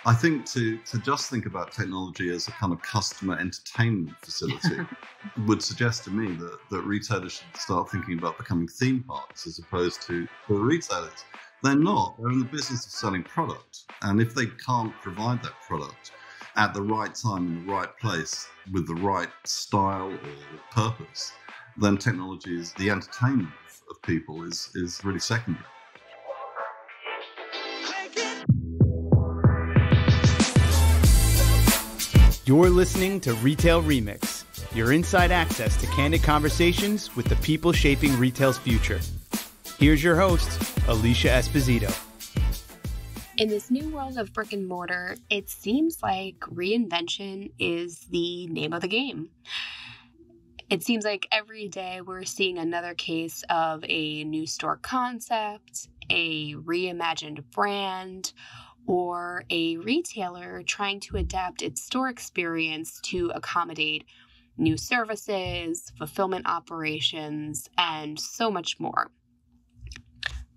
I think to just think about technology as a kind of customer entertainment facility would suggest to me that retailers should start thinking about becoming theme parks as opposed to retailers. They're not. They're in the business of selling product. And if they can't provide that product at the right time in the right place with the right style or purpose, then technology is the entertainment of people is really secondary. You're listening to Retail Remix, your inside access to candid conversations with the people shaping retail's future. Here's your host, Alicia Esposito. In this new world of brick and mortar, it seems like reinvention is the name of the game. It seems like every day we're seeing another case of a new store concept, a reimagined brand, or a retailer trying to adapt its store experience to accommodate new services, fulfillment operations, and so much more.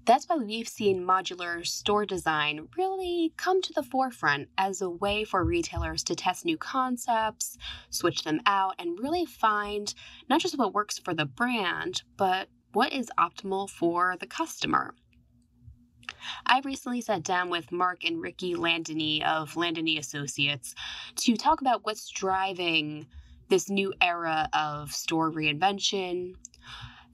That's why we've seen modular store design really come to the forefront as a way for retailers to test new concepts, switch them out, and really find not just what works for the brand, but what is optimal for the customer. I recently sat down with Mark and Ricky Landini of Landini Associates to talk about what's driving this new era of store reinvention,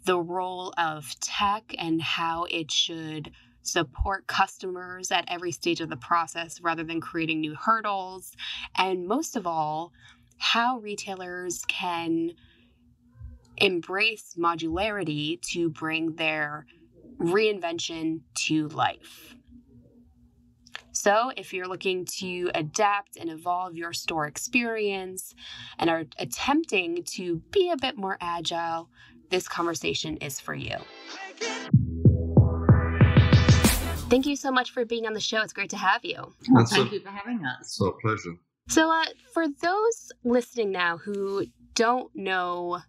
the role of tech and how it should support customers at every stage of the process rather than creating new hurdles, and most of all, how retailers can embrace modularity to bring their reinvention to life. So if you're looking to adapt and evolve your store experience and are attempting to be a bit more agile, this conversation is for you. Thank you so much for being on the show. It's great to have you. Thank you for having us. It's our pleasure. So for those listening now who don't know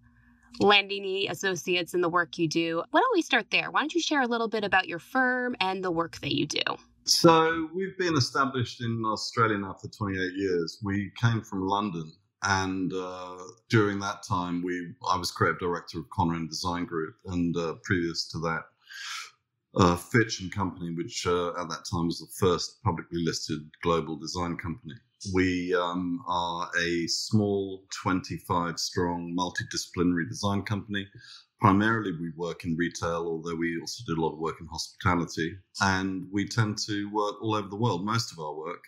Landini Associates and the work you do, why don't we start there? Why don't you share a little bit about your firm and the work that you do? So we've been established in Australia now for 28 years. We came from London, and during that time, I was creative director of Conran Design Group, and previous to that, Fitch and Company, which at that time was the first publicly listed global design company. We are a small 25-strong multidisciplinary design company. Primarily, we work in retail, although we also do a lot of work in hospitality. And we tend to work all over the world. Most of our work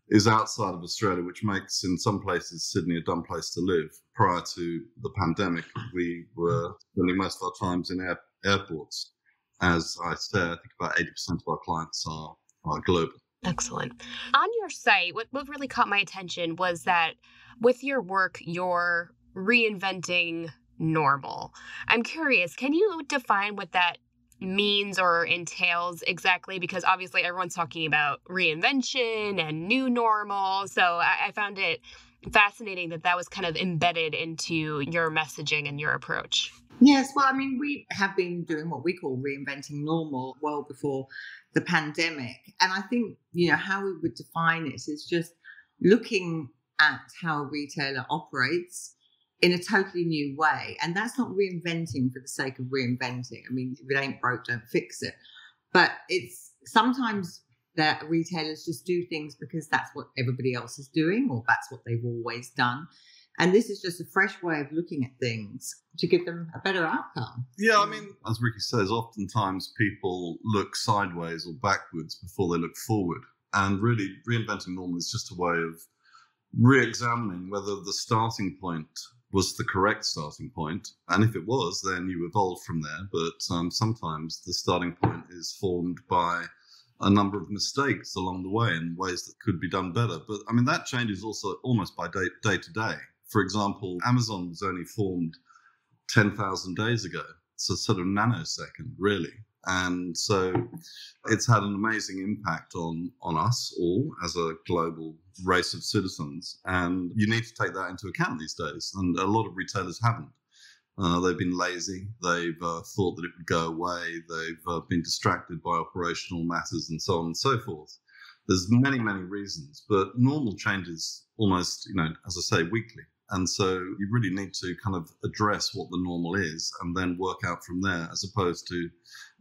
is outside of Australia, which makes, in some places, Sydney a dumb place to live. Prior to the pandemic, we were spending most of our times in airports. As I say, I think about 80% of our clients are global. Excellent. On your site, what really caught my attention was that with your work, you're reinventing normal. I'm curious, can you define what that means or entails exactly? Because obviously everyone's talking about reinvention and new normal. So I found it fascinating that was kind of embedded into your messaging and your approach. Yes, well, I mean, we have been doing what we call reinventing normal well before the pandemic. And I think, how we would define it is just looking at how a retailer operates in a totally new way. And that's not reinventing for the sake of reinventing. I mean, if it ain't broke, don't fix it. But it's sometimes that retailers just do things because that's what everybody else is doing, or that's what they've always done. And this is just a fresh way of looking at things to give them a better outcome. Yeah, I mean, as Ricky says, oftentimes people look sideways or backwards before they look forward. And really, reinventing normal is just a way of re-examining whether the starting point was the correct starting point. And if it was, then you evolve from there. But sometimes the starting point is formed by a number of mistakes along the way in ways that could be done better. But I mean, that changes also almost by day to day. For example, Amazon was only formed 10,000 days ago. It's a sort of nanosecond, really. And so it's had an amazing impact on us all as a global race of citizens. And you need to take that into account these days. And a lot of retailers haven't. They've been lazy. They've thought that it would go away. They've been distracted by operational matters and so on and so forth. There's many, many reasons, but normal changes almost, as I say, weekly. And so you really need to kind of address what the normal is and then work out from there, as opposed to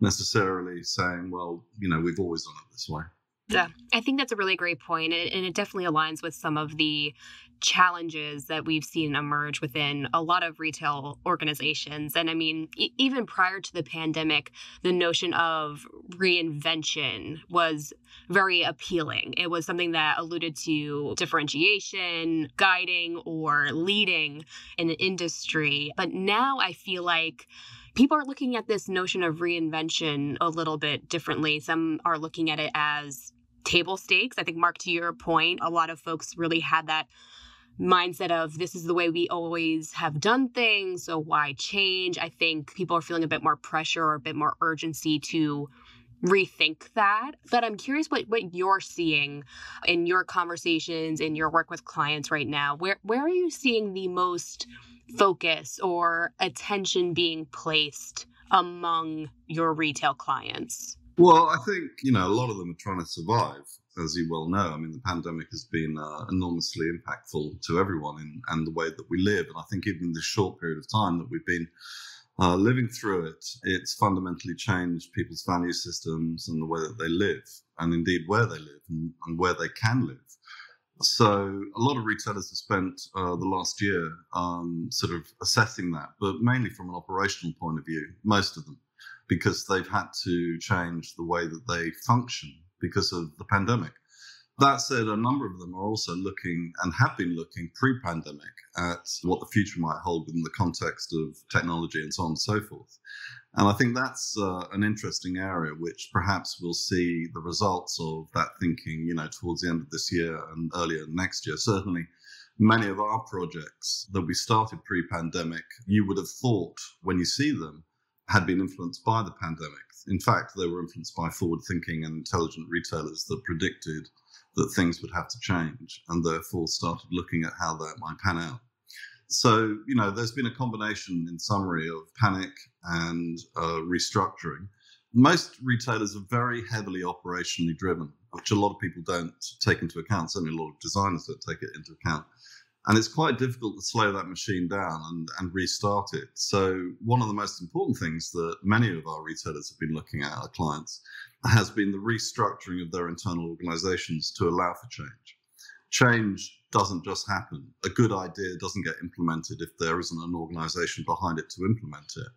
necessarily saying, well, we've always done it this way. Yeah, I think that's a really great point, and it definitely aligns with some of the challenges that we've seen emerge within a lot of retail organizations. And I mean, even prior to the pandemic, the notion of reinvention was very appealing. It was something that alluded to differentiation, guiding, or leading in an industry. But now I feel like people are looking at this notion of reinvention a little bit differently. Some are looking at it as table stakes. I think, Mark, to your point, a lot of folks really had that mindset of this is the way we always have done things, so why change? I think people are feeling a bit more pressure or a bit more urgency to rethink that. But I'm curious what you're seeing in your conversations, in your work with clients right now. Where are you seeing the most focus or attention being placed among your retail clients? Well, I think, a lot of them are trying to survive, as you well know. I mean, the pandemic has been enormously impactful to everyone and the way that we live. And I think even in this short period of time that we've been living through it, it's fundamentally changed people's value systems and the way that they live, and indeed where they live and where they can live. So a lot of retailers have spent the last year sort of assessing that, but mainly from an operational point of view, most of them, because they've had to change the way that they function because of the pandemic. That said, a number of them are also looking and have been looking pre-pandemic at what the future might hold within the context of technology and so on and so forth. And I think that's an interesting area, which perhaps we'll see the results of that thinking, towards the end of this year and earlier next year. Certainly, many of our projects that we started pre-pandemic, you would have thought when you see them, had been influenced by the pandemic. In fact, they were influenced by forward-thinking and intelligent retailers that predicted that things would have to change and therefore started looking at how that might pan out. So, there's been a combination, in summary, of panic and restructuring. Most retailers are very heavily operationally driven, which a lot of people don't take into account. Certainly a lot of designers don't take it into account. And it's quite difficult to slow that machine down and restart it. So one of the most important things that many of our retailers have been looking at, our clients, has been the restructuring of their internal organizations to allow for change. Change doesn't just happen. A good idea doesn't get implemented if there isn't an organization behind it to implement it.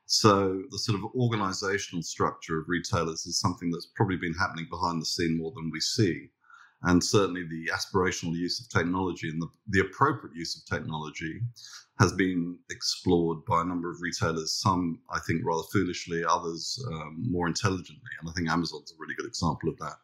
So the sort of organizational structure of retailers is something that's probably been happening behind the scene more than we see. And certainly the aspirational use of technology and the appropriate use of technology has been explored by a number of retailers, some, I think, rather foolishly, others more intelligently. And I think Amazon's a really good example of that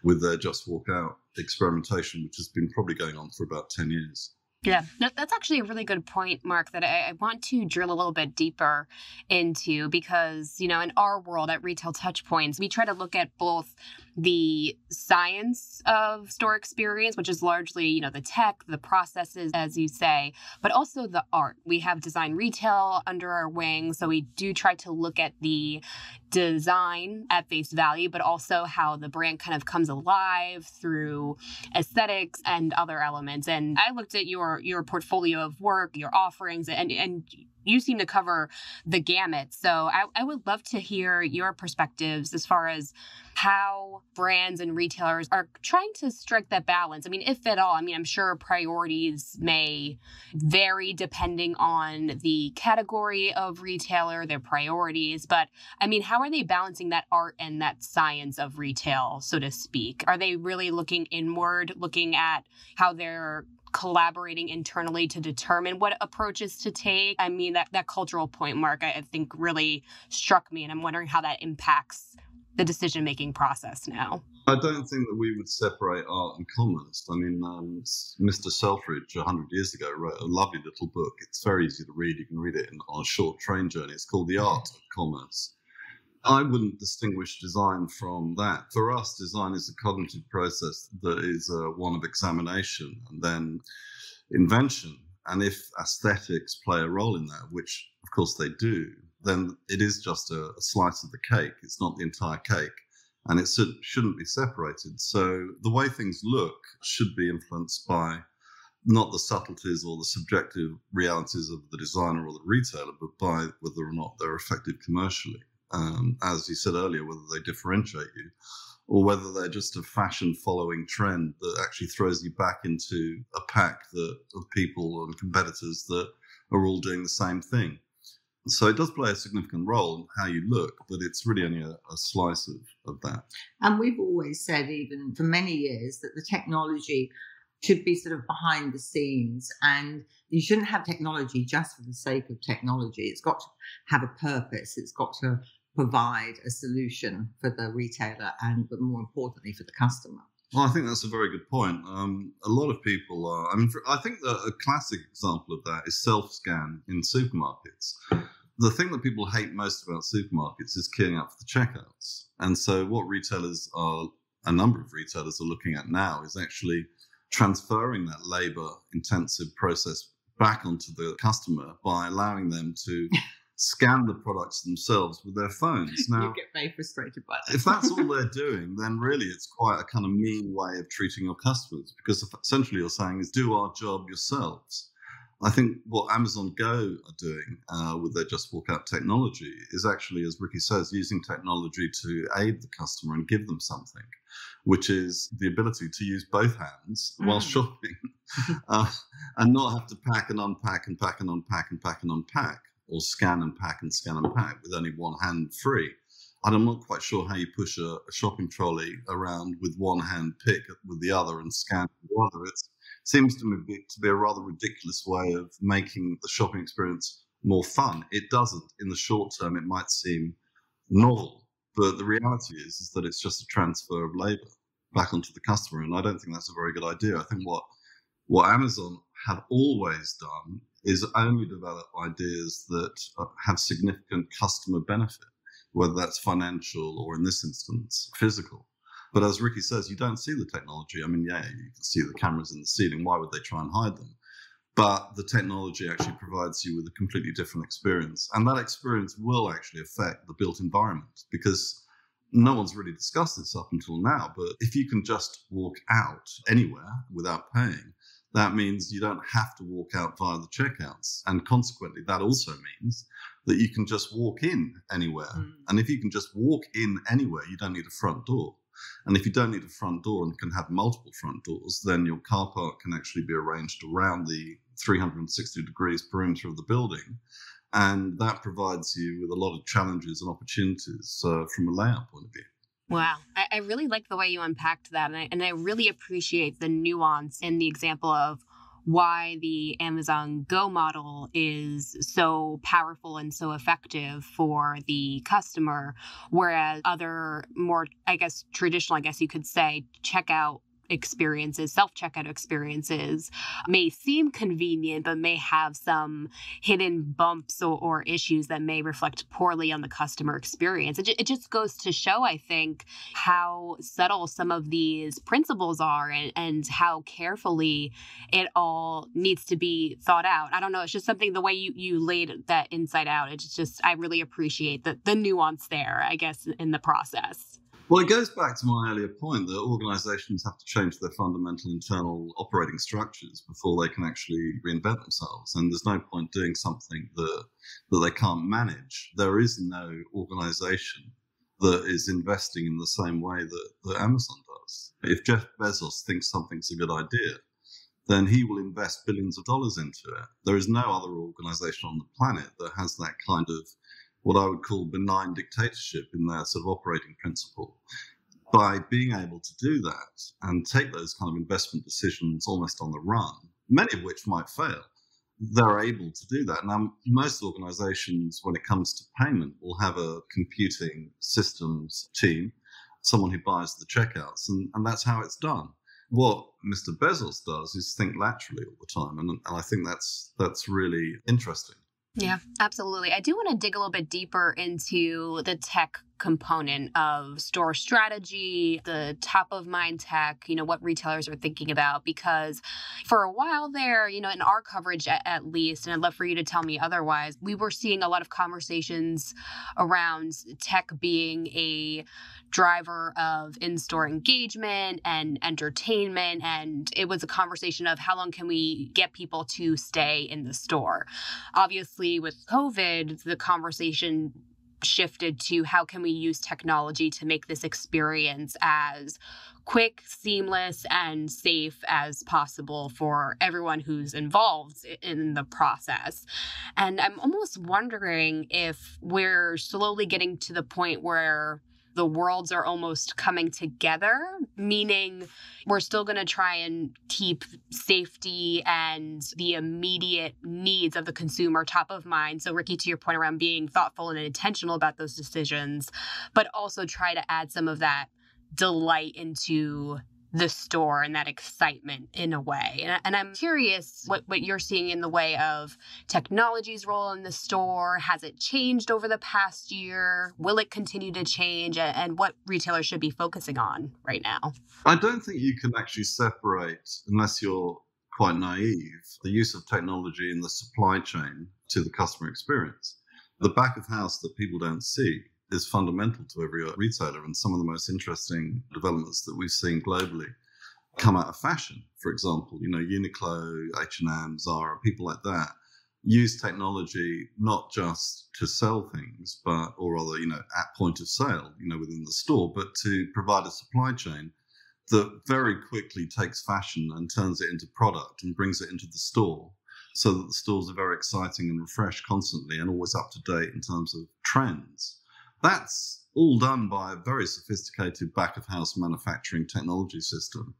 with their Just Walk Out experimentation, which has been probably going on for about 10 years. Yeah, that's actually a really good point, Mark, that I want to drill a little bit deeper into because, in our world at Retail Touchpoints, we try to look at both the science of store experience, which is largely, the tech, the processes, as you say, but also the art. We have design retail under our wing, so we do try to look at the design at face value, but also how the brand kind of comes alive through aesthetics and other elements. And I looked at your portfolio of work, your offerings, and you seem to cover the gamut. So I would love to hear your perspectives as far as how brands and retailers are trying to strike that balance. I mean, if at all, I'm sure priorities may vary depending on the category of retailer, their priorities. But how are they balancing that art and that science of retail, so to speak? Are they really looking inward, looking at how they're collaborating internally to determine what approaches to take? That cultural point, Mark, I think really struck me, and I'm wondering how that impacts the decision-making process now. I don't think that we would separate art and commerce. Mr. Selfridge 100 years ago wrote a lovely little book. It's very easy to read. You can read it on a short train journey. It's called The Art of Commerce. I wouldn't distinguish design from that. For us, design is a cognitive process that is one of examination and then invention. And if aesthetics play a role in that, which of course they do, then it is just a slice of the cake. It's not the entire cake. and it shouldn't be separated. So the way things look should be influenced by not the subtleties or the subjective realities of the designer or the retailer, but by whether or not they're effective commercially. As you said earlier, whether they differentiate you or whether they're just a fashion-following trend that actually throws you back into a pack of people and competitors that are all doing the same thing. So it does play a significant role in how you look, but it's really only a slice of that. And we've always said, even for many years, that the technology should be sort of behind the scenes, and you shouldn't have technology just for the sake of technology. It's got to have a purpose. It's got to provide a solution for the retailer but more importantly for the customer. Well, I think that's a very good point. A lot of people are, I think that a classic example of that is self-scan in supermarkets. The thing that people hate most about supermarkets is queuing up for the checkouts. And so what a number of retailers are looking at now is actually transferring that labor-intensive process back onto the customer by allowing them to scan the products themselves with their phones. Now, you get very frustrated by that. If that's all they're doing, then really it's quite a kind of mean way of treating your customers, because essentially you're saying is do our job yourselves. I think what Amazon Go are doing with their Just Walk Out technology is actually, as Ricky says, using technology to aid the customer and give them something, which is the ability to use both hands while shopping and not have to pack and unpack and pack and unpack and pack and unpack, or scan and pack and scan and pack with only one hand free. And I'm not quite sure how you push a shopping trolley around with one hand, pick with the other and scan with the other. It seems to me to be a rather ridiculous way of making the shopping experience more fun. It doesn't. In the short term, it might seem novel, but the reality is that it's just a transfer of labor back onto the customer. And I don't think that's a very good idea. I think what Amazon have always done is only develop ideas that have significant customer benefit, whether that's financial or, in this instance, physical. But as Ricky says, you don't see the technology. I mean, yeah, you can see the cameras in the ceiling. Why would they try and hide them? But the technology actually provides you with a completely different experience. And that experience will actually affect the built environment, because no one's really discussed this up until now. But if you can just walk out anywhere without paying, that means you don't have to walk out via the checkouts. And consequently, that also means that you can just walk in anywhere. And if you can just walk in anywhere, you don't need a front door. And if you don't need a front door and can have multiple front doors, then your car park can actually be arranged around the 360 degrees perimeter of the building. And that provides you with a lot of challenges and opportunities from a layout point of view. Wow. I really like the way you unpacked that. And I really appreciate the nuance in the example of why the Amazon Go model is so powerful and so effective for the customer, whereas other more, traditional, you could say, checkout experiences, self-checkout experiences may seem convenient, but may have some hidden bumps or issues that may reflect poorly on the customer experience. It just goes to show, I think, how subtle some of these principles are and how carefully it all needs to be thought out. I don't know. It's just something, the way you laid that insight out. It's just, I really appreciate the nuance there, I guess, in the process. Well, it goes back to my earlier point that organizations have to change their fundamental internal operating structures before they can actually reinvent themselves. And there's no point doing something that they can't manage. There is no organization that is investing in the same way that Amazon does. If Jeff Bezos thinks something's a good idea, then he will invest billions of dollars into it. There is no other organization on the planet that has that kind of what I would call benign dictatorship in their sort of operating principle. By being able to do that and take those kind of investment decisions almost on the run, many of which might fail, they're able to do that. Now, most organizations, when it comes to payment, will have a computing systems team, someone who buys the checkouts, and that's how it's done. What Mr. Bezos does is think laterally all the time, and I think that's really interesting. Yeah, absolutely. I do want to dig a little bit deeper into the tech component of store strategy, the top of mind tech, what retailers are thinking about, because for a while there, in our coverage at least, and I'd love for you to tell me otherwise, we were seeing a lot of conversations around tech being a driver of in-store engagement and entertainment. And it was a conversation of how long can we get people to stay in the store? Obviously, with COVID, the conversation shifted to how can we use technology to make this experience as quick, seamless, and safe as possible for everyone who's involved in the process. And I'm almost wondering if we're slowly getting to the point where the worlds are almost coming together, meaning we're still going to try and keep safety and the immediate needs of the consumer top of mind. So, Ricky, to your point around being thoughtful and intentional about those decisions, but also try to add some of that delight into the store and that excitement in a way. And I'm curious what you're seeing in the way of technology's role in the store. Has it changed over the past year? Will it continue to change? And what retailers should be focusing on right now? I don't think you can actually separate, unless you're quite naive, the use of technology in the supply chain to the customer experience. The back of house that people don't see is fundamental to every retailer, and some of the most interesting developments that we've seen globally come out of fashion. For example, Uniqlo, H&M, Zara, people like that use technology not just to sell things, or rather, at point of sale, within the store, but to provide a supply chain that very quickly takes fashion and turns it into product and brings it into the store, so that the stores are very exciting and refreshed constantly and always up to date in terms of trends. That's all done by a very sophisticated back-of-house manufacturing technology system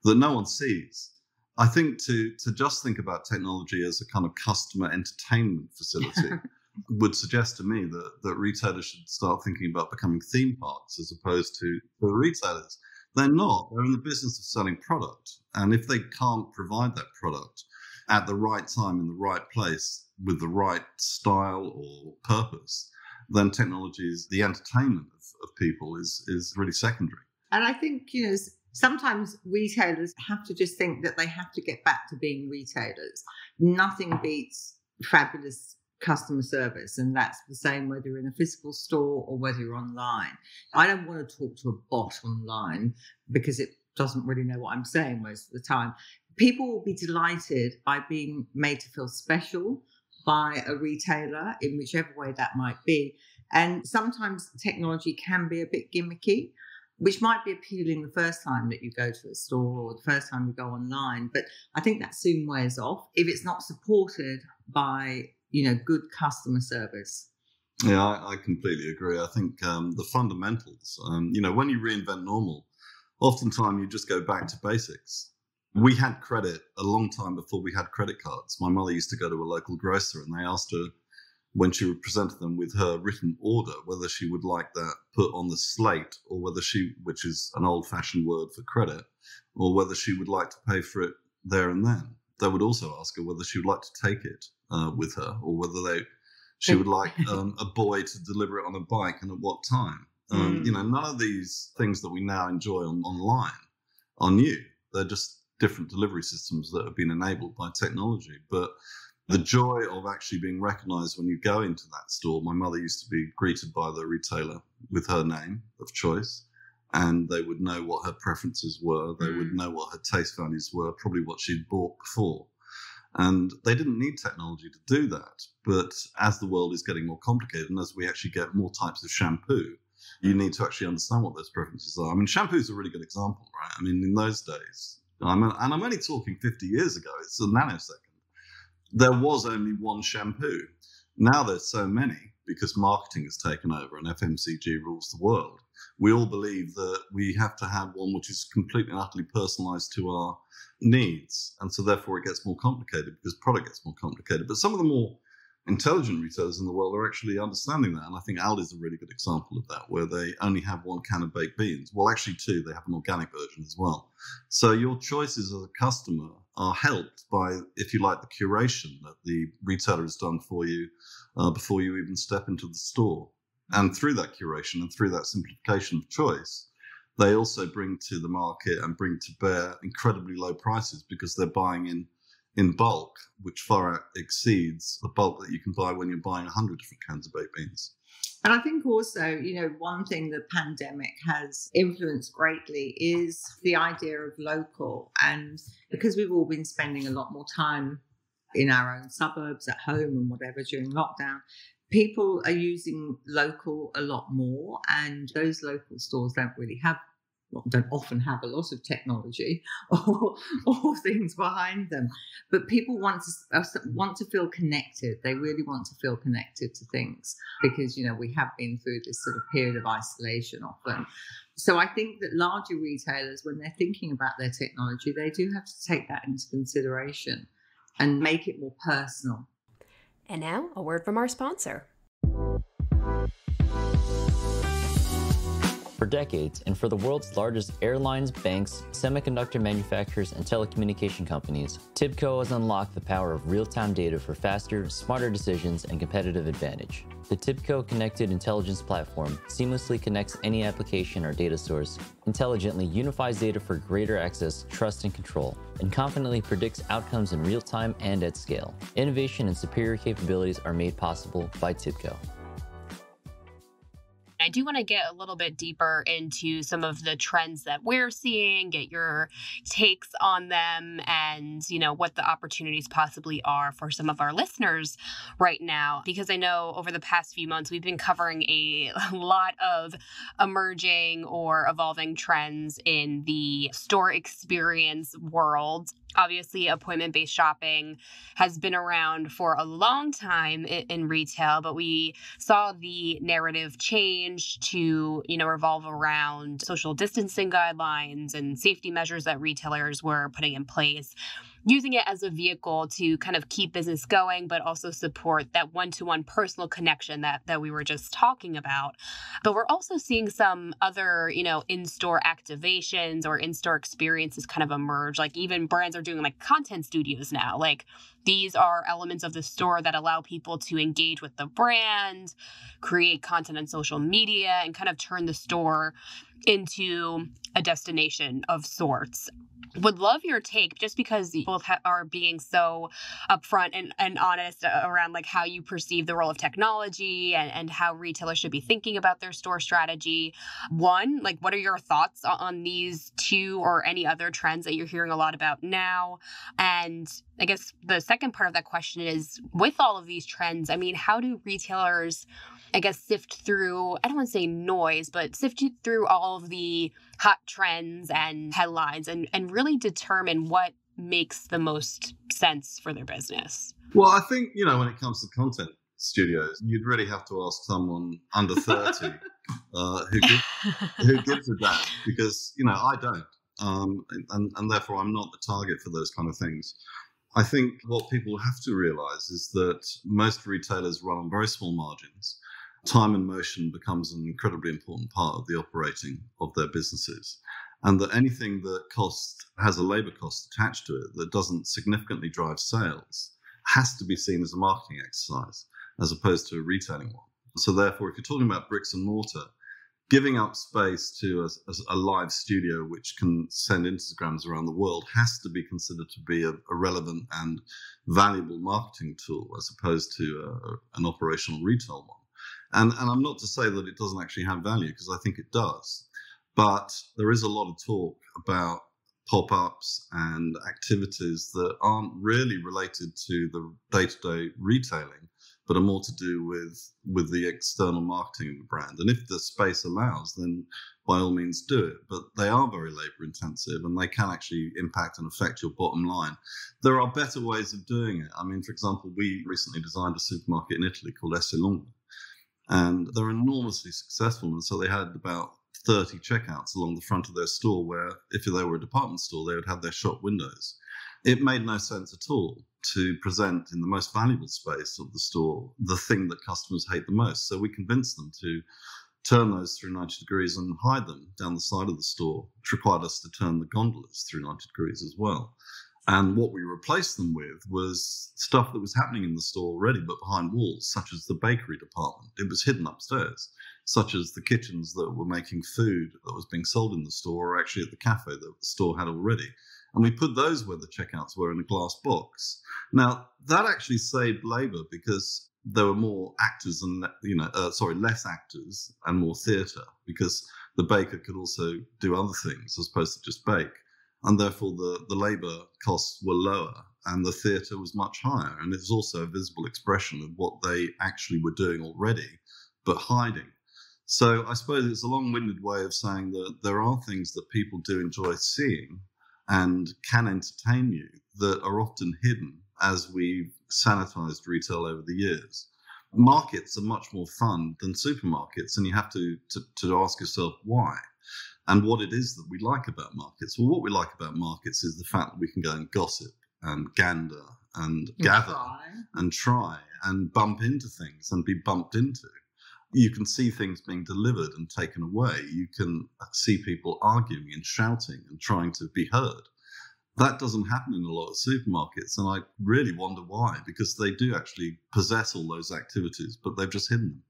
that no one sees. I think to just think about technology as a kind of customer entertainment facility would suggest to me that retailers should start thinking about becoming theme parks as opposed to the retailers. They're not. They're in the business of selling product. And if they can't provide that product at the right time, in the right place, with the right style or purpose, then technology is the entertainment of people is really secondary. And I think, sometimes retailers have to just think that they have to get back to being retailers. Nothing beats fabulous customer service. And that's the same whether you're in a physical store or whether you're online. I don't want to talk to a bot online because it doesn't really know what I'm saying most of the time. People will be delighted by being made to feel special by a retailer in whichever way that might be. And sometimes technology can be a bit gimmicky, which might be appealing the first time that you go to a store or the first time you go online. But I think that soon wears off if it's not supported by, good customer service. Yeah, I completely agree. I think the fundamentals, when you reinvent normal, oftentimes you just go back to basics. We had credit a long time before we had credit cards. My mother used to go to a local grocer and they asked her, when she would present them with her written order, whether she would like that put on the slate or whether which is an old-fashioned word for credit, or whether she would like to pay for it there and then. They would also ask her whether she would like to take it with her, or whether she would like a boy to deliver it on a bike and at what time. None of these things that we now enjoy online are new. They're just different delivery systems that have been enabled by technology. But the joy of actually being recognized when you go into that store, my mother used to be greeted by the retailer with her name of choice, and they would know what her preferences were. They would know what her taste values were, probably what she'd bought before. And they didn't need technology to do that. But as the world is getting more complicated and as we actually get more types of shampoo, you need to actually understand what those preferences are. I mean, shampoo is a really good example, right? I mean, in those days, and I'm only talking 50 years ago, it's a nanosecond. There was only one shampoo. Now there's so many because marketing has taken over and FMCG rules the world. We all believe that we have to have one which is completely and utterly personalized to our needs. And so therefore it gets more complicated because product gets more complicated. But some of the more intelligent retailers in the world are actually understanding that. And I think Aldi is a really good example of that, where they only have one can of baked beans. Well, actually two, they have an organic version as well. So your choices as a customer are helped by, if you like, the curation that the retailer has done for you before you even step into the store. And through that curation and through that simplification of choice, they also bring to the market and bring to bear incredibly low prices because they're buying in bulk, which far exceeds the bulk that you can buy when you're buying 100 different cans of baked beans. And I think also, one thing the pandemic has influenced greatly is the idea of local. And because we've all been spending a lot more time in our own suburbs, at home and whatever during lockdown, people are using local a lot more. And those local stores don't often have a lot of technology or things behind them, but people want to feel connected. They really want to feel connected to things because we have been through this sort of period of isolation often. So I think that larger retailers, when they're thinking about their technology, they do have to take that into consideration and make it more personal. And now a word from our sponsor. For decades, and for the world's largest airlines, banks, semiconductor manufacturers, and telecommunication companies, TIBCO has unlocked the power of real-time data for faster, smarter decisions and competitive advantage. The TIBCO Connected Intelligence Platform seamlessly connects any application or data source, intelligently unifies data for greater access, trust, and control, and confidently predicts outcomes in real time and at scale. Innovation and superior capabilities are made possible by TIBCO. I do want to get a little bit deeper into some of the trends that we're seeing, get your takes on them, and, what the opportunities possibly are for some of our listeners right now. Because I know over the past few months, we've been covering a lot of emerging or evolving trends in the store experience world. Obviously, appointment-based shopping has been around for a long time in retail, but we saw the narrative change to, revolve around social distancing guidelines and safety measures that retailers were putting in place, using it as a vehicle to kind of keep business going, but also support that one-to-one personal connection that we were just talking about. But we're also seeing some other, in-store activations or in-store experiences kind of emerge. Like even brands are doing like content studios now. Like these are elements of the store that allow people to engage with the brand, create content on social media, and kind of turn the store into a destination of sorts. Would love your take, just because you both are being so upfront and honest around like how you perceive the role of technology and how retailers should be thinking about their store strategy. One, like what are your thoughts on these two or any other trends that you're hearing a lot about now? And I guess the second part of that question is, with all of these trends, how do retailers, sift through, I don't want to say noise, but sift through all of the hot trends and headlines and really determine what makes the most sense for their business? Well, I think, when it comes to content studios, you'd really have to ask someone under 30 who gives a damn, because, I don't. And therefore I'm not the target for those kind of things. I think what people have to realize is that most retailers run on very small margins. Time and motion becomes an incredibly important part of the operating of their businesses. And that anything that has a labor cost attached to it that doesn't significantly drive sales has to be seen as a marketing exercise as opposed to a retailing one. So therefore, if you're talking about bricks and mortar, giving up space to a live studio which can send Instagrams around the world has to be considered to be a relevant and valuable marketing tool as opposed to an operational retail one. And I'm not to say that it doesn't actually have value, because I think it does. But there is a lot of talk about pop-ups and activities that aren't really related to the day-to-day retailing, but are more to do with the external marketing of the brand. And if the space allows, then by all means do it. But they are very labor intensive and they can actually impact and affect your bottom line. There are better ways of doing it. For example, we recently designed a supermarket in Italy called Esselunga, and they're enormously successful. And so they had about 30 checkouts along the front of their store where, if they were a department store, they would have their shop windows. It made no sense at all to present in the most valuable space of the store the thing that customers hate the most. So we convinced them to turn those through 90 degrees and hide them down the side of the store, which required us to turn the gondolas through 90 degrees as well. And what we replaced them with was stuff that was happening in the store already, but behind walls, such as the bakery department. It was hidden upstairs, such as the kitchens that were making food that was being sold in the store or actually at the cafe that the store had already. And we put those where the checkouts were in a glass box. Now, that actually saved labor, because there were more actors and less actors and more theatre, because the baker could also do other things as opposed to just bake, and therefore the labour costs were lower and the theatre was much higher, and it's also a visible expression of what they actually were doing already but hiding. So I suppose it's a long-winded way of saying that there are things that people do enjoy seeing and can entertain you that are often hidden as we've sanitized retail over the years. Markets are much more fun than supermarkets, and you have to ask yourself why and what it is that we like about markets. Well, what we like about markets is the fact that we can go and gossip and gander and gather and try and bump into things and be bumped into. You can see things being delivered and taken away. You can see people arguing and shouting and trying to be heard. That doesn't happen in a lot of supermarkets, and I really wonder why, because they do actually possess all those activities, but they've just hidden them.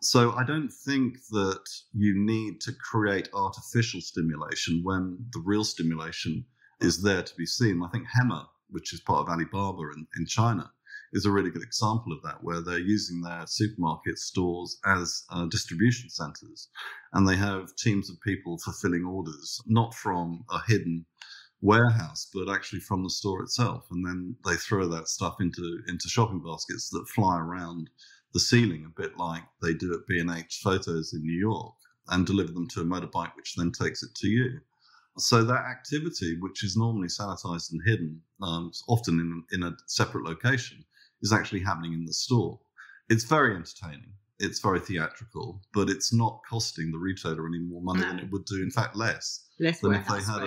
So I don't think that you need to create artificial stimulation when the real stimulation is there to be seen. I think Hema, which is part of Alibaba in China, is a really good example of that, where they're using their supermarket stores as distribution centers, and they have teams of people fulfilling orders, not from a hidden warehouse, but actually from the store itself. And then they throw that stuff into shopping baskets that fly around the ceiling, a bit like they do at B&H Photos in New York, and deliver them to a motorbike, which then takes it to you. So that activity, which is normally sanitized and hidden, often in a separate location, is actually happening in the store. It's very entertaining. It's very theatrical, but it's not costing the retailer any more money than it would do. In fact, less than if they had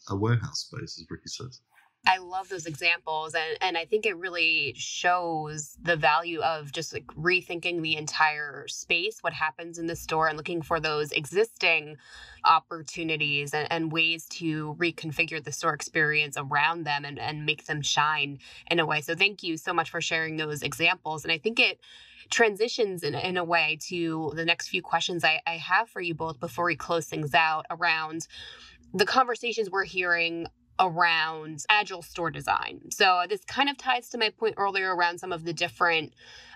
a warehouse space, as Ricky says. I love those examples. And I think it really shows the value of just like rethinking the entire space, what happens in the store, and looking for those existing opportunities and ways to reconfigure the store experience around them and make them shine in a way. So thank you so much for sharing those examples. And I think it transitions in a way to the next few questions I have for you both before we close things out around the conversations we're hearing around agile store design. So this kind of ties to my point earlier around some of the different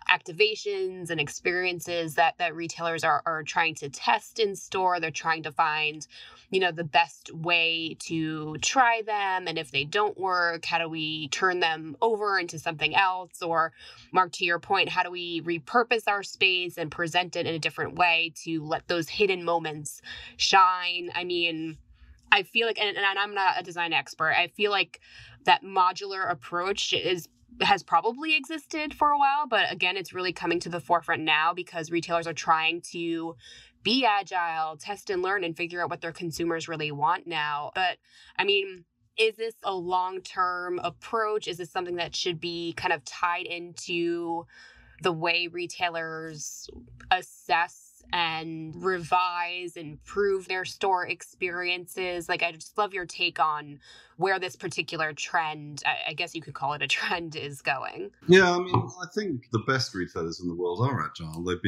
activations and experiences that retailers are trying to test in store. They're trying to find, the best way to try them. And if they don't work, how do we turn them over into something else? Or Mark, to your point, how do we repurpose our space and present it in a different way to let those hidden moments shine? I mean, I feel like, and I'm not a design expert, I feel like that modular approach has probably existed for a while, but again, it's really coming to the forefront now because retailers are trying to be agile, test and learn, and figure out what their consumers really want now. But I mean, is this a long-term approach? Is this something that should be kind of tied into the way retailers assess and revise and improve their store experiences? Like, I just love your take on where this particular trend, I guess you could call it a trend, is going. Yeah, I mean, I think the best retailers in the world are agile. They've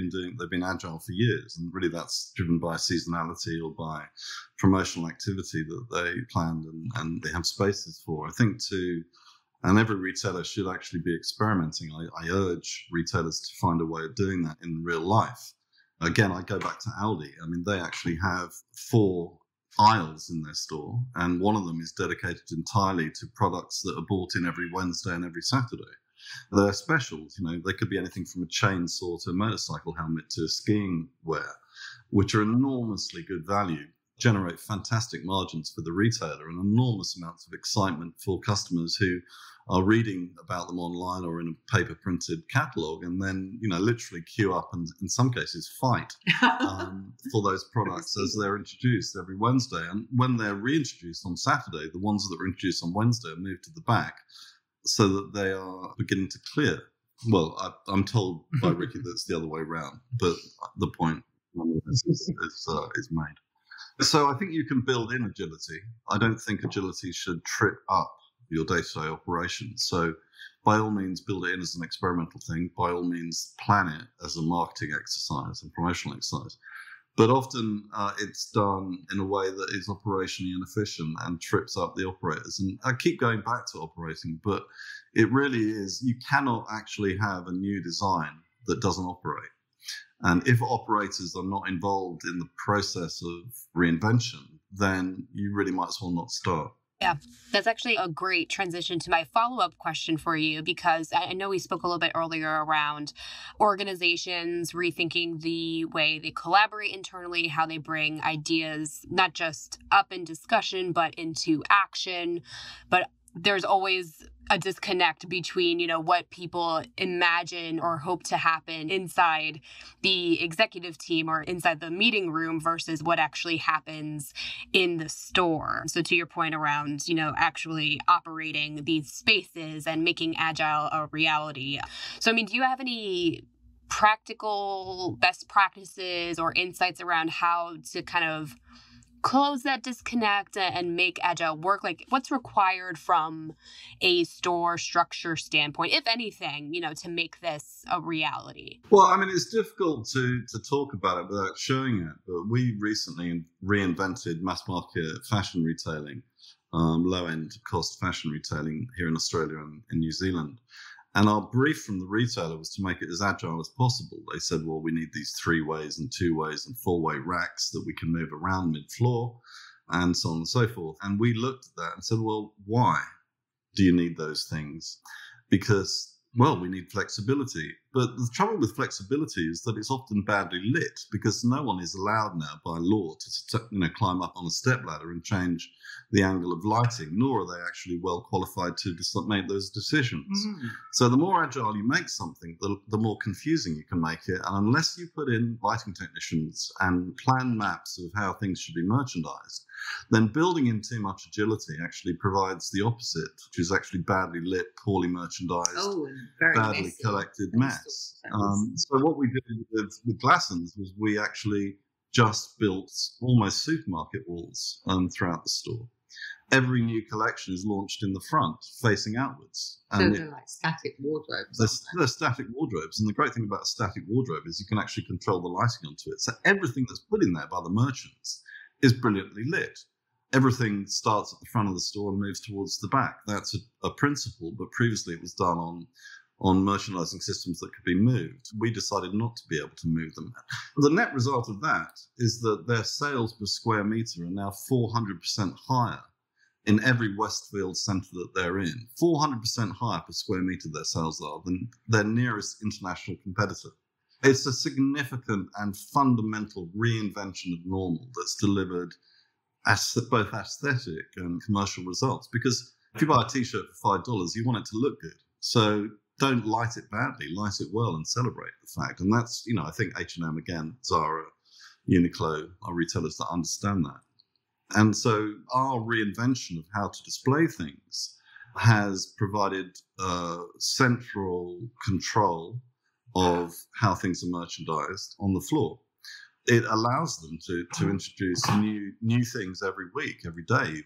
been agile for years, and really that's driven by seasonality or by promotional activity that they planned and they have spaces for. I think and every retailer should actually be experimenting. I urge retailers to find a way of doing that in real life. Again, I go back to Aldi. I mean, they actually have 4 aisles in their store, and one of them is dedicated entirely to products that are bought in every Wednesday and every Saturday. They're specials. They could be anything from a chainsaw to a motorcycle helmet to skiing wear, which are enormously good value, generate fantastic margins for the retailer, and enormous amounts of excitement for customers who are reading about them online or in a paper printed catalog, and then literally queue up and in some cases fight for those products as they're introduced every Wednesday. And when they're reintroduced on Saturday, the ones that were introduced on Wednesday are moved to the back so that they are beginning to clear. Well, I'm told by Ricky that it's the other way around, but the point is made. So I think you can build in agility. I don't think agility should trip up your day-to-day operations. So by all means, build it in as an experimental thing. By all means, plan it as a marketing exercise and promotional exercise. But often it's done in a way that is operationally inefficient and trips up the operators. And I keep going back to operating, but it really is, you cannot actually have a new design that doesn't operate. And if operators are not involved in the process of reinvention, then you really might as well not start. Yeah, that's actually a great transition to my follow-up question for you, because I know we spoke a little bit earlier around organizations rethinking the way they collaborate internally, how they bring ideas not just up in discussion, but into action. But there's always a disconnect between, what people imagine or hope to happen inside the executive team or inside the meeting room versus what actually happens in the store. So to your point around, actually operating these spaces and making Agile a reality. So, do you have any practical best practices or insights around how to kind of close that disconnect and make Agile work? Like, what's required from a store structure standpoint, if anything, to make this a reality? Well, it's difficult to talk about it without showing it, but we recently reinvented mass market fashion retailing, low-end cost fashion retailing here in Australia and in New Zealand. And our brief from the retailer was to make it as agile as possible. They said, well, we need these 3-ways and 2-ways and 4-way racks that we can move around mid-floor and so on and so forth. And we looked at that and said, well, why do you need those things? Because, well, we need flexibility. But the trouble with flexibility is that it's often badly lit, because no one is allowed now by law to climb up on a stepladder and change the angle of lighting, nor are they actually well qualified to make those decisions. Mm-hmm. So the more agile you make something, the more confusing you can make it. And unless you put in lighting technicians and plan maps of how things should be merchandised, then building in too much agility actually provides the opposite, which is actually badly lit, poorly merchandised, badly messy, collected mess. So what we did with Glassons was we actually just built almost supermarket walls throughout the store. Every new collection is launched in the front, facing outwards. So they're like static wardrobes. They're static wardrobes. And the great thing about a static wardrobe is you can actually control the lighting onto it. So everything that's put in there by the merchants is brilliantly lit. Everything starts at the front of the store and moves towards the back. That's a principle, but previously it was done on merchandising systems that could be moved. We decided not to be able to move them. The net result of that is that their sales per square meter are now 400% higher in every Westfield centre that they're in. 400% higher per square metre their sales are than their nearest international competitor. It's a significant and fundamental reinvention of normal that's delivered both aesthetic and commercial results. Because if you buy a T-shirt for $5, you want it to look good. So don't light it badly, light it well and celebrate the fact. And that's, I think H&M, again, Zara, Uniqlo are retailers that understand that. And so our reinvention of how to display things has provided central control of how things are merchandised on the floor. It allows them to introduce new things every week, every day even.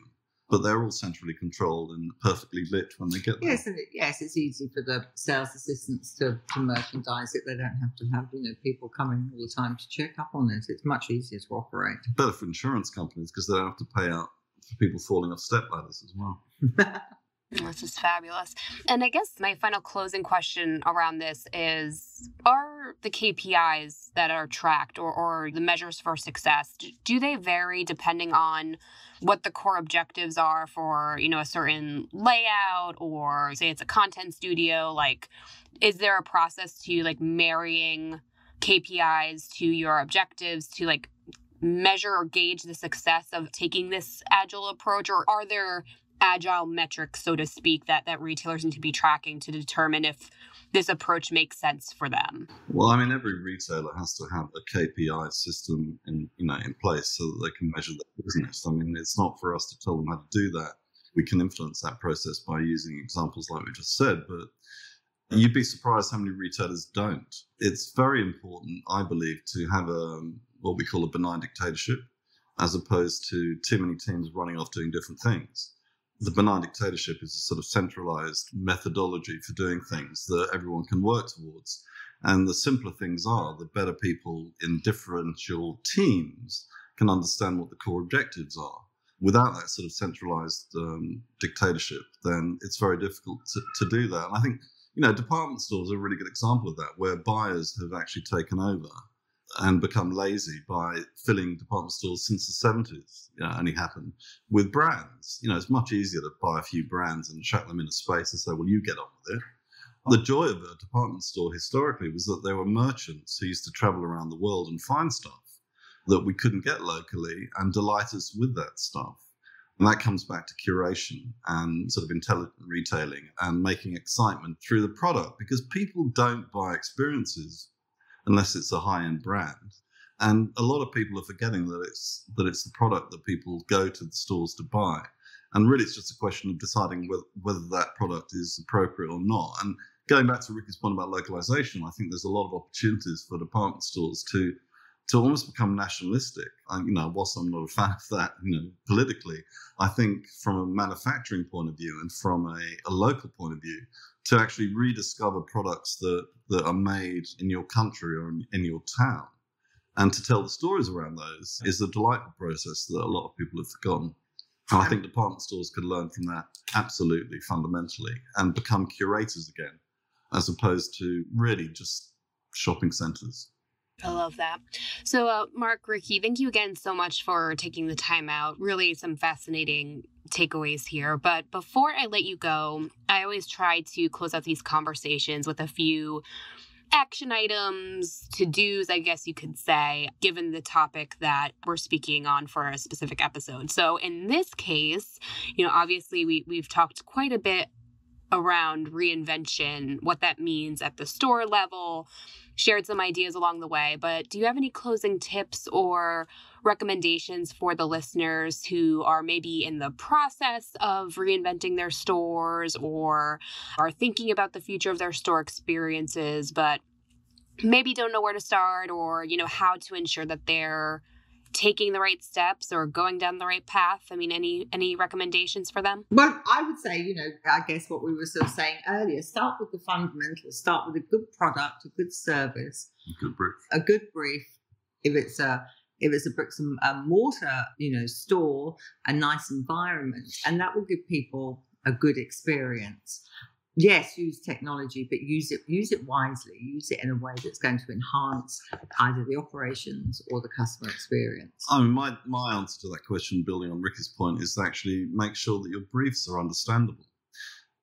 But they're all centrally controlled and perfectly lit when they get there. Yes, it's easy for the sales assistants to merchandise it. They don't have to have people coming all the time to check up on it. It's much easier to operate. Better for insurance companies because they don't have to pay out for people falling off step ladders as well. This is fabulous. And I guess my final closing question around this is, are the KPIs that are tracked or the measures for success, do they vary depending on what the core objectives are for, a certain layout, or say it's a content studio? Like, is there a process to marrying KPIs to your objectives to measure or gauge the success of taking this agile approach? Or are there agile metrics, so to speak, that retailers need to be tracking to determine if this approach makes sense for them? Well, every retailer has to have a KPI system in place so that they can measure their business. It's not for us to tell them how to do that. We can influence that process by using examples like we just said, but you'd be surprised how many retailers don't. It's very important, I believe, to have what we call a benign dictatorship, as opposed to too many teams running off doing different things. The benign dictatorship is a sort of centralized methodology for doing things that everyone can work towards. And the simpler things are, the better people in differential teams can understand what the core objectives are. Without that sort of centralized dictatorship, then it's very difficult to do that. And I think, department stores are a really good example of that, where buyers have actually taken over and become lazy by filling department stores since the 70s. Only happened with brands. It's much easier to buy a few brands and chuck them in a space and say, well, you get on with it. The joy of a department store historically was that there were merchants who used to travel around the world and find stuff that we couldn't get locally and delight us with that stuff. And that comes back to curation and sort of intelligent retailing and making excitement through the product, because people don't buy experiences unless it's a high-end brand. And a lot of people are forgetting that it's the product that people go to the stores to buy. And really, it's just a question of deciding whether that product is appropriate or not. And going back to Ricky's point about localization, I think there's a lot of opportunities for department stores to almost become nationalistic. Whilst I'm not a fan of that, politically, I think from a manufacturing point of view and from a local point of view, to actually rediscover products that are made in your country or in your town, and to tell the stories around those is a delightful process that a lot of people have forgotten. And I think department stores could learn from that absolutely fundamentally and become curators again, as opposed to really just shopping centers. I love that. So, Mark, Ricky, thank you again so much for taking the time out. Really some fascinating takeaways here. But before I let you go, I always try to close out these conversations with a few action items, to-dos, I guess you could say, given the topic that we're speaking on for a specific episode. So in this case, obviously we've talked quite a bit around reinvention, what that means at the store level, shared some ideas along the way. But do you have any closing tips or recommendations for the listeners who are maybe in the process of reinventing their stores or are thinking about the future of their store experiences, but maybe don't know where to start or, how to ensure that they're taking the right steps or going down the right path? I mean, any recommendations for them? Well, I would say, I guess what we were sort of saying earlier, start with the fundamentals, start with a good product, a good service, a good brief. If it's a bricks and mortar, store, a nice environment, and that will give people a good experience. Yes, use technology, but use it wisely. Use it in a way that's going to enhance either the operations or the customer experience. I mean, my answer to that question, building on Ricky's point, is to actually make sure that your briefs are understandable.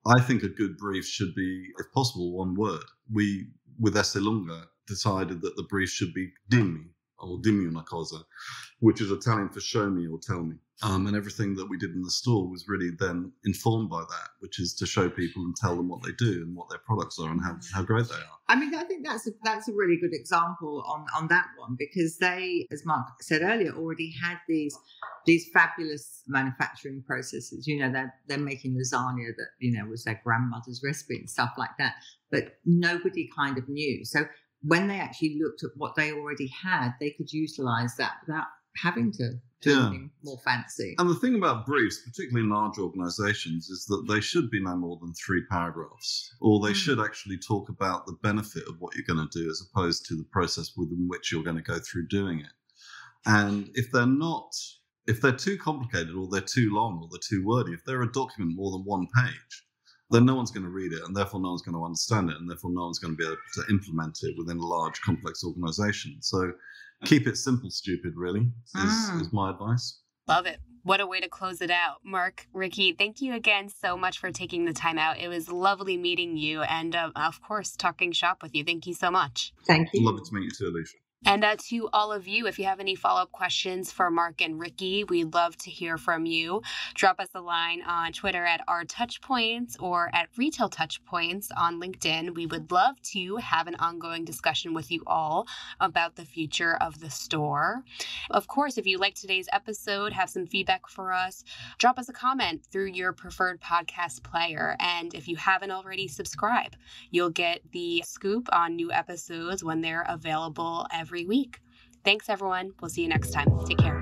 I think a good brief should be, if possible, one word. We, with Esselunga, decided that the brief should be dimmi, or dimmi una cosa, which is Italian for show me or tell me. And everything that we did in the store was really then informed by that, which is to show people and tell them what they do and what their products are and how great they are. I mean, I think that's a really good example on that one, because they, as Mark said earlier, already had these fabulous manufacturing processes. They're making lasagna that, was their grandmother's recipe and stuff like that, but nobody kind of knew. So when they actually looked at what they already had, they could utilize that without having to do anything more fancy. And the thing about briefs, particularly in large organizations, is that they should be no more than 3 paragraphs, or they should actually talk about the benefit of what you're going to do as opposed to the process within which you're going to go through doing it. And if they're too complicated or they're too long or they're too wordy, if they're a document more than 1 page, then no one's going to read it, and therefore no one's going to understand it, and therefore no one's going to be able to implement it within a large, complex organization. So keep it simple, stupid, really, is my advice. Love it. What a way to close it out. Mark, Ricky, thank you again so much for taking the time out. It was lovely meeting you and, of course, talking shop with you. Thank you so much. Thank you. Lovely to meet you too, Alicia. And to all of you, if you have any follow-up questions for Mark and Ricky, we'd love to hear from you. Drop us a line on Twitter at @OurTouchPoints or at Retail Touchpoints on LinkedIn. We would love to have an ongoing discussion with you all about the future of the store. Of course, if you liked today's episode, have some feedback for us, drop us a comment through your preferred podcast player. And if you haven't already, subscribe. You'll get the scoop on new episodes when they're available every week. Thanks, everyone. We'll see you next time. Take care.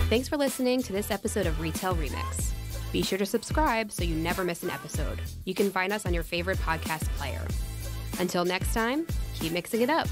Thanks for listening to this episode of Retail Remix. Be sure to subscribe so you never miss an episode. You can find us on your favorite podcast player. Until next time, keep mixing it up.